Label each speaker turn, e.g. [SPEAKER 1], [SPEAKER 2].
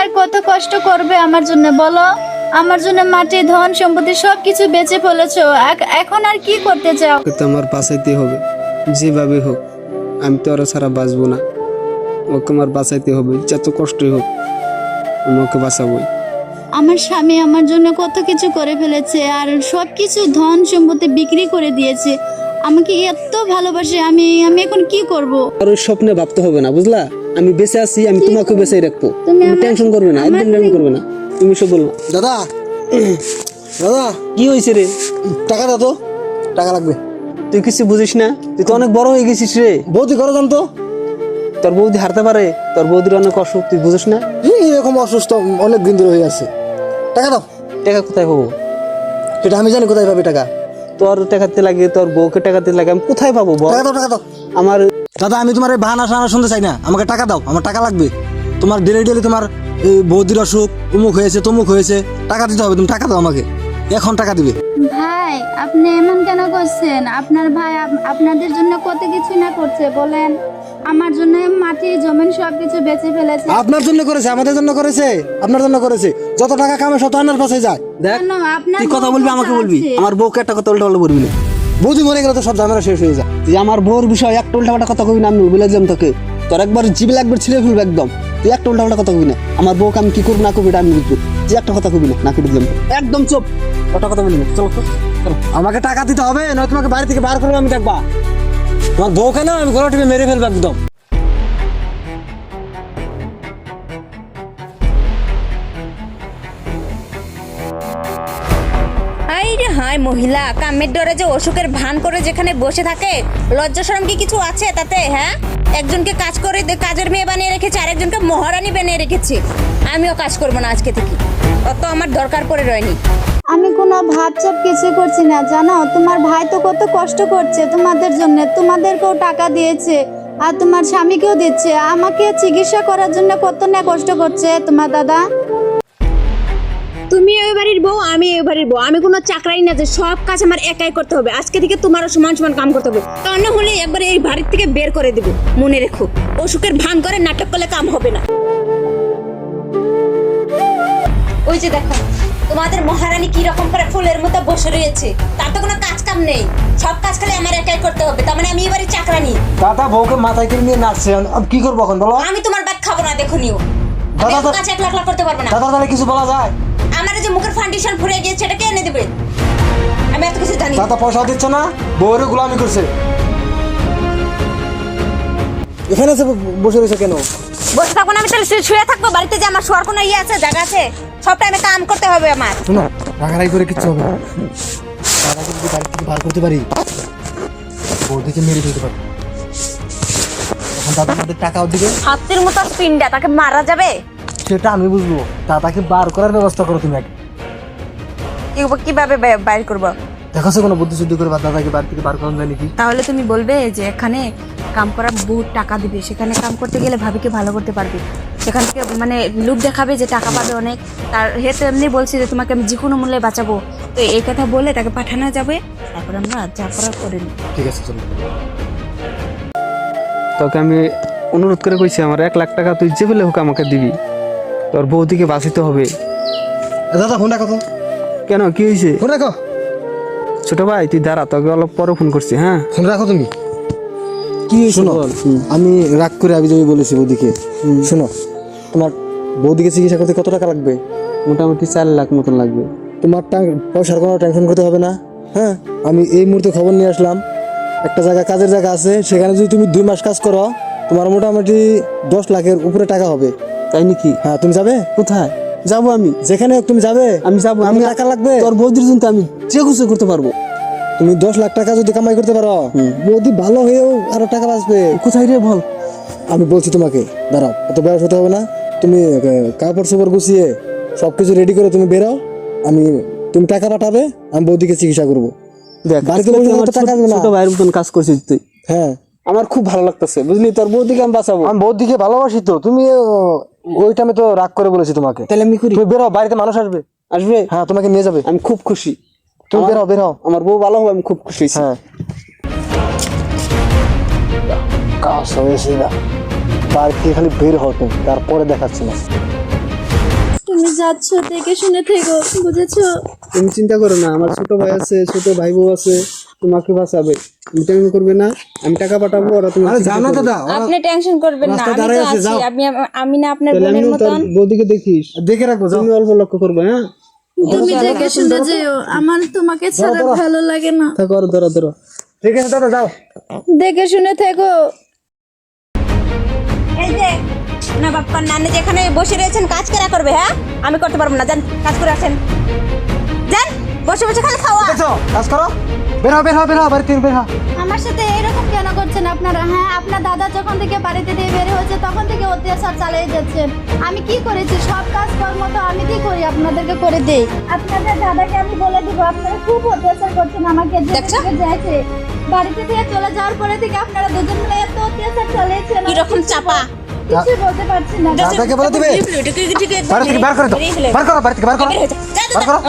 [SPEAKER 1] আর কত কষ্ট করবে আমার জন্য বলো? আমার জন্য মাটি ধন সম্পত্তি সবকিছু বেচে ফেলেছো, এখন আর কি করতে চাও?
[SPEAKER 2] ওকে তো আমার বাঁচাইতে হবে, যেভাবে হোক। আমি তো আরো ছাড়া বাঁচবো না, ওকে আমার বাঁচাইতে হবে, যত কষ্টই হোক আমি ওকে বাঁচাবোই।
[SPEAKER 1] আমার স্বামী আমার জন্য কত কিছু করে ফেলেছে, আর সবকিছু ধন সম্পত্তি বিক্রি করে দিয়েছে। আমাকে এত ভালোবাসে, আমি এখন কি করব?
[SPEAKER 2] আর ওই স্বপ্নে ভাবতে হবে না, বুঝলা? আমি বেঁচে আছি, আমি তোমাকে বেঁচে রাখবো। তুমি টেনশন করবে না, একদম টেনশন করবে না। তুমি সব বলবো।
[SPEAKER 3] দাদা দাদা,
[SPEAKER 2] কি হয়েছে রে?
[SPEAKER 3] টাকা দাও তো, টাকা লাগবে।
[SPEAKER 2] তুই কিছু বুঝিস না, তুই তো অনেক বড় হয়ে গেছিস রে।
[SPEAKER 3] বৌদি করো জানতো,
[SPEAKER 2] তোর বৌদি হারতে পারে, তোর বৌদির অনেক অসুখ, তুই বুঝিস না?
[SPEAKER 3] এরকম অসুস্থ অনেক দিন ধরে হয়ে আছে। টাকা দাও।
[SPEAKER 2] টাকা কোথায় পাবো?
[SPEAKER 3] সেটা আমি জানি কোথায় পাবে টাকা।
[SPEAKER 2] তোর টাকাতে লাগে, তোর বউকে টাকাতে লাগে, আমি কোথায় পাবো বল?
[SPEAKER 3] টাকা দাও, টাকা দাও।
[SPEAKER 2] আমার
[SPEAKER 3] দাদা, আমি তোমার এই বাহানা সাহানা শুনতে চাই না, আমাকে টাকা দাও, আমার টাকা লাগবে। তোমার ডেলি ডেলি তোমার এই বৌদির অসুখ, অমুক হয়েছে তমুক হয়েছে, টাকা দিতে হবে, তুমি টাকা দাও আমাকে, এখন টাকা দিবে।
[SPEAKER 1] ভাই, আপনি এমন কেন করছেন? আপনার ভাই আপনাদের জন্য কত কিছু না করছে বলেন। আমার জন্য মাটি জমিন সবকিছু বেচে ফেলেছে।
[SPEAKER 3] আপনার জন্য করেছে, আমাদের জন্য করেছে, আপনার জন্য করেছে। যত টাকা কামে সব তো আপনার পাশে যায়।
[SPEAKER 2] দেখ,
[SPEAKER 1] কেন আপনার
[SPEAKER 2] তুই কথা
[SPEAKER 1] বউ
[SPEAKER 2] বলবি আমাকে বলবি,
[SPEAKER 1] আছে?
[SPEAKER 2] আমার বউকে একটা কথা উল্টা পাল্টা বলবি না।
[SPEAKER 3] বৌদি মরে গেলে তো সব ঝামেলা শেষ হয়ে যায়।
[SPEAKER 2] তুই আমার বউর বিষয় একটা উল্টা পাল্টা কথা কবি না, আমি বলে দিলাম তোকে। তোর একবার জিবিল একবার ছিঁড়ে ফেলবো একদম। তুই একটা উল্টা পাল্টা কথা কবি না, আমার বউকে আমি কি করবো না করবি এটা আমি বুঝবো। তুই একটা কথা কবি না, না কেটে দিলাম। একদম চুপ, একটা কথা বলি না। চলো তো, চলো।
[SPEAKER 3] আমাকে টাকা দিতে হবে, নয় তোমাকে বাড়ি থেকে বার করবো আমি, দেখবা তোমার বউকে না আমি গলা টিপে মেরে ফেলবো একদম।
[SPEAKER 4] আইরে হায় মহিলা, কামের ডরে যে অসুখের ভান করে যেখানে বসে থাকে, লজ্জা শরম কি কিছু আছে তাতে? হ্যাঁ, একজনকে কাজ করে কাজের মেয়ে বানিয়ে রেখেছে, আর একজনকে মহারানী বানিয়ে রেখেছে। আমিও কাজ করবো না আজকে থেকে, অত আমার দরকার পড়ে রয়নি।
[SPEAKER 1] আমি কোনো ভাবচাপ কিছু করছি না, জানো? তোমার ভাই তো কত কষ্ট করছে তোমাদের জন্য, তোমাদেরকেও টাকা দিয়েছে, আর তোমার স্বামীকেও দিচ্ছে। আমাকে চিকিৎসা করার জন্য কত না কষ্ট করছে তোমার দাদা।
[SPEAKER 4] তুমি ওই বাড়ির বউ, আমি ওই বাড়ির বউ, আমি কোনো চাকরাই না যে সব কাজ আমার একাই করতে হবে। আজকে থেকে তোমারও সমান সমান কাম করতে হবে, তা না হলে একবার এই বাড়ির থেকে বের করে দেবো। মনে রেখো, অসুখের ভান করে নাটক করলে কাম হবে না। ওই যে দেখো, তোমাদের মহারানী কি রকম করে ফুলের মতো বসে রয়েছে, তার তো কোনো কাজ কাম নেই, সব কাজ খালি আমার একাই করতে হবে। তার মানে আমি এবারে চাকরানি।
[SPEAKER 3] দাদা বউকে মাথায় করে নিয়ে নাচছে, আমি কি করবো এখন বলো?
[SPEAKER 4] আমি তোমার ব্যাগ খাবো না, দেখো নিও। আমি এত কাজ একলা একলা করতে পারবো না।
[SPEAKER 3] দাদা তাহলে কিছু বলা যায়?
[SPEAKER 4] আমার যে মুখের ফাউন্ডেশন ফুরে গিয়েছে, এটা কে এনে দেবে? আমি এত কিছু জানি না।
[SPEAKER 3] দাদা পয়সা দিচ্ছে না, বউয়ের গোলামি করছে। এখানে এসে বসে রয়েছে কেন?
[SPEAKER 4] বসে থাকবো না, আমি তাহলে শুয়ে থাকবো? বাড়িতে যে আমার শোয়ার কোনো ইয়ে আছে, জায়গা আছে? সব টাইমে কাম করতে হবে আমার।
[SPEAKER 3] শোনো, রাগারাগি করে কিচ্ছু হবে না। দাদাকে যদি বাড়ি থেকে বার করতে পারি, বৌদিকে মেরে ফেলতে পারি। তখন দাদা আমাদের টাকাও দিবে।
[SPEAKER 4] হাতির মতো পিন্ডা, তাকে মারা যাবে?
[SPEAKER 3] সেটা আমি বুঝবো, দাদাকে বার করার ব্যবস্থা করো তুমি আগে।
[SPEAKER 4] কিভাবে বাইর করবো?
[SPEAKER 3] দেখাছো কোনো বুদ্ধি শুদ্ধি করে দাদাকে বাড়ি থেকে বার করানো যায় নাকি?
[SPEAKER 4] তাহলে তুমি বলবে যে এখানে কাম করার বহুত টাকা দিবে, সেখানে কাম করতে গেলে ভাবিকে ভালো করতে পারবে, সেখান থেকে মানে লোক দেখাবে যে টাকা পাবে অনেক। তার হে তো এমনি বলছি যে তোমাকে আমি যে কোনো মূল্যে বাঁচাবো, তো এই কথা বলে তাকে পাঠানো যাবে, তারপর আমরা যা করার করে নিই।
[SPEAKER 3] ঠিক আছে, চলো।
[SPEAKER 2] তোকে আমি অনুরোধ করে কইছি, আমার 1 লাখ টাকা তুই যে ফেলে হোক আমাকে দিবি। তোর বৌদিকে বাঁচিতে হবে।
[SPEAKER 3] দাদা ফোন রাখো তো।
[SPEAKER 2] কেন, কি হয়েছে?
[SPEAKER 3] ফোন রাখো।
[SPEAKER 2] ছোট ভাই তুই দাঁড়া, তোকে অল্প পরে ফোন করছি। হ্যাঁ,
[SPEAKER 3] ফোন রাখো তুমি।
[SPEAKER 2] কি হয়েছে
[SPEAKER 3] শোনো,
[SPEAKER 2] বল।
[SPEAKER 3] আমি রাগ করে আমি তুমি বলেছি বৌদিকে। শোনো, তোমার বৌদিকে চিকিৎসা করতে কত টাকা লাগবে?
[SPEAKER 2] মোটামুটি 4 লাখ মতন লাগবে।
[SPEAKER 3] তোমার পয়সার কোনো টেনশন করতে হবে না। হ্যাঁ, আমি এই মুহূর্তে খবর নিয়ে আসলাম, একটা জায়গা কাজের জায়গা আছে, সেখানে যদি তুমি 2 মাস কাজ করো, তোমার মোটামুটি 10 লাখের উপরে টাকা হবে।
[SPEAKER 2] তাই নাকি?
[SPEAKER 3] হ্যাঁ, তুমি যাবে?
[SPEAKER 2] কোথায় যাবো আমি?
[SPEAKER 3] যেখানে হোক তুমি যাবে।
[SPEAKER 2] আমি যাবো।
[SPEAKER 3] আমি টাকা লাগবে।
[SPEAKER 2] তোর বৌদির জন্য আমি যে কিছু করতে পারবো।
[SPEAKER 3] তুমি 10 লাখ টাকা যদি কামাই করতে পারো, বৌদি ভালো হয়েও আরো টাকা বাঁচবে।
[SPEAKER 2] কোথায় রে বল?
[SPEAKER 3] আমি বলছি তোমাকে, দাঁড়াও, অত বয়স হতে হবে না। তুমি কাপড় চোপড় গুছিয়ে সবকিছু রেডি করে তুমি বেরাও, তুমি টাকা পাঠাবে, আমি বৌদিকে চিকিৎসা করবো।
[SPEAKER 2] দেখ,
[SPEAKER 3] বাড়িতে বসে
[SPEAKER 2] আমার
[SPEAKER 3] তো টাকা দেবে না।
[SPEAKER 2] ছোট ভাইয়ের মতন কাজ করছিস তুই।
[SPEAKER 3] হ্যাঁ,
[SPEAKER 2] আমার খুব ভালো লাগতেছে, বুঝলি? তোর বৌদিকে আমি বাঁচাবো।
[SPEAKER 3] আমি বৌদিকে ভালোবাসি তো। তুমি ওই টাইমে তো রাগ করে বলেছি তোমাকে।
[SPEAKER 2] তাহলে আমি করি।
[SPEAKER 3] তুমি বেরাও, বাড়িতে মানুষ আসবে।
[SPEAKER 2] আসবে?
[SPEAKER 3] হ্যাঁ, তোমাকে নিয়ে যাবে।
[SPEAKER 2] আমি খুব খুশি।
[SPEAKER 3] তুমি বেরাও, বেরাও।
[SPEAKER 2] আমার বউ ভালো হবে, আমি খুব খুশি।
[SPEAKER 3] হ্যাঁ, কাজ হয়েছে না, বাড়ি থেকে খালি বের হও তুমি, তারপরে দেখাচ্ছি না।
[SPEAKER 1] তুমি যাচ্ছ দেখে শুনে থেকো, বুঝেছো?
[SPEAKER 2] তুমি চিন্তা করো না, আমার ছোট ভাই আছে, ছোট ভাই বউ আছে, তোমাকে বাঁচাবে। তুমি টেনশন করবে না, আমি টাকা পাঠাবো, ওরা তুমি
[SPEAKER 3] আরে যাও না দাদা,
[SPEAKER 4] আপনি টেনশন করবেন না,
[SPEAKER 3] রাস্তায়
[SPEAKER 4] আমি
[SPEAKER 3] দাঁড়ায়
[SPEAKER 4] তো
[SPEAKER 3] আছে,
[SPEAKER 4] আছি।
[SPEAKER 3] যাও।
[SPEAKER 4] আমি না আপনার
[SPEAKER 2] তাহলে
[SPEAKER 4] বোনের
[SPEAKER 2] আমিও তোর
[SPEAKER 4] মতন।
[SPEAKER 2] বৌদিকে দেখিস,
[SPEAKER 3] দেখে রাখবো, যাও।
[SPEAKER 2] তুমি অল্প লক্ষ্য করবে। হ্যাঁ
[SPEAKER 1] তুমি দেখে শুনে যেও, আমার তোমাকে ছাড়া ভালো লাগে না।
[SPEAKER 2] থাকো, আর ধরো ধরো।
[SPEAKER 3] ঠিক আছে দাদা, যাও।
[SPEAKER 1] দেখে শুনে থেকো।
[SPEAKER 4] এই যে না বাপ্পা নানি যেখানে বসে রয়েছেন কাজ কেরা করবে? হ্যাঁ, আমি করতে পারবো না, যান কাজ করে আসেন, যান বসে বসে খালি খাওয়া।
[SPEAKER 3] দেখছো, কাজ করো, বের হও, বের হও, বের হও, বাড়ি থেকে বের হও।
[SPEAKER 1] আমার সাথে এরকম কেন করছেন আপনারা? হ্যাঁ, আপনার দাদা যখন থেকে বাড়িতে দিয়ে বের হয়েছে তখন থেকে অত্যাচার চালিয়ে যাচ্ছেন। আমি কি করেছি? সব কাজ কর্ম তো আমি কি করি, আপনাদেরকে করে দেই। আপনাদের দাদাকে আমি বলে দিব, আপনারা খুব অত্যাচার করছেন আমাকে। যে
[SPEAKER 4] দেখছো?
[SPEAKER 1] থেকে যাইছে বাড়িতে থেকে চলে যাওয়ার পরে থেকে আপনারা দুজন মিলে এত অত্যাচার চালিয়েছেন, আমি
[SPEAKER 4] কিরকম
[SPEAKER 1] কিছু
[SPEAKER 4] চাপা?
[SPEAKER 1] কিছু বলতে পারছি না।
[SPEAKER 3] দাদাকে বলে দিবে, বাড়ি থেকে বার করে দাও, বার করো, বাড়ি থেকে বার করো, বার করো।